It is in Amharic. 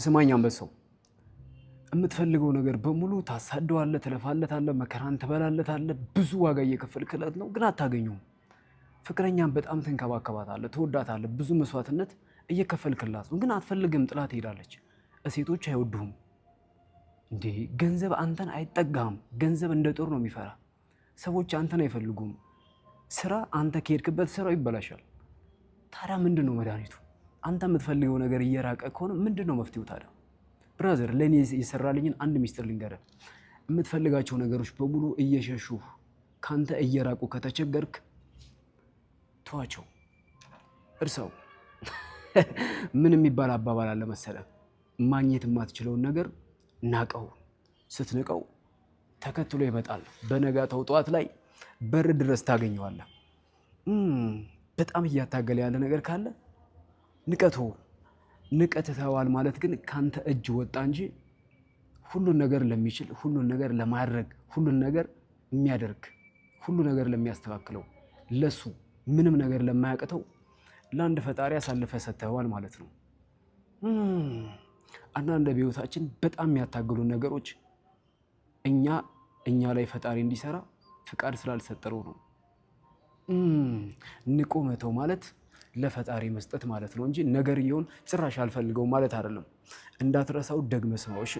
ስማኝ አንበሳው፣ የምትፈልገው ነገር በሙሉ ታሳደዋለህ፣ ትለፋለታለህ፣ መከራን ትበላለታለህ፣ ብዙ ዋጋ እየከፈልክለት ነው፣ ግን አታገኘውም። ፍቅረኛን በጣም ትንከባከባታለህ፣ ትወዳታለህ፣ ብዙ መስዋዕትነት እየከፈልክላት ነው፣ ግን አትፈልግም፣ ጥላት ትሄዳለች። ሴቶች አይወዱህም። እንዴ ገንዘብ አንተን አይጠጋም። ገንዘብ እንደ ጦር ነው የሚፈራ። ሰዎች አንተን አይፈልጉም። ስራ አንተ ከሄድክበት ስራው ይበላሻል። ታዲያ ምንድን ነው መድኃኒቱ? አንተ የምትፈልገው ነገር እየራቀ ከሆነ ምንድን ነው መፍትሄው ታዲያ? ብራዘር፣ ለእኔ የሰራልኝን አንድ ሚስጥር ልንገርህ። የምትፈልጋቸው ነገሮች በሙሉ እየሸሹ ከአንተ እየራቁ ከተቸገርክ ተዋቸው፣ እርሰው። ምን የሚባል አባባል አለ መሰለህ? ማግኘት የማትችለውን ነገር ናቀው። ስትንቀው ተከትሎ ይመጣል። በነጋታው ጠዋት ላይ በር ድረስ ታገኘዋለህ። በጣም እያታገለ ያለ ነገር ካለ ንቀቶ ንቀት ተዋል ማለት ግን ካንተ እጅ ወጣ እንጂ ሁሉን ነገር ለሚችል ሁሉን ነገር ለማድረግ ሁሉን ነገር የሚያደርግ ሁሉ ነገር ለሚያስተካክለው ለሱ ምንም ነገር ለማያቅተው ለአንድ ፈጣሪ አሳልፈ ሰጥተዋል ማለት ነው። አንዳንድ በህይወታችን በጣም የሚያታግሉ ነገሮች እኛ ላይ ፈጣሪ እንዲሰራ ፍቃድ ስላልሰጠረው ነው። ንቆ መተው ማለት ለፈጣሪ መስጠት ማለት ነው እንጂ ነገርየውን ጭራሽ አልፈልገው ማለት አይደለም። እንዳትረሳው ደግመህ ስማው እሺ።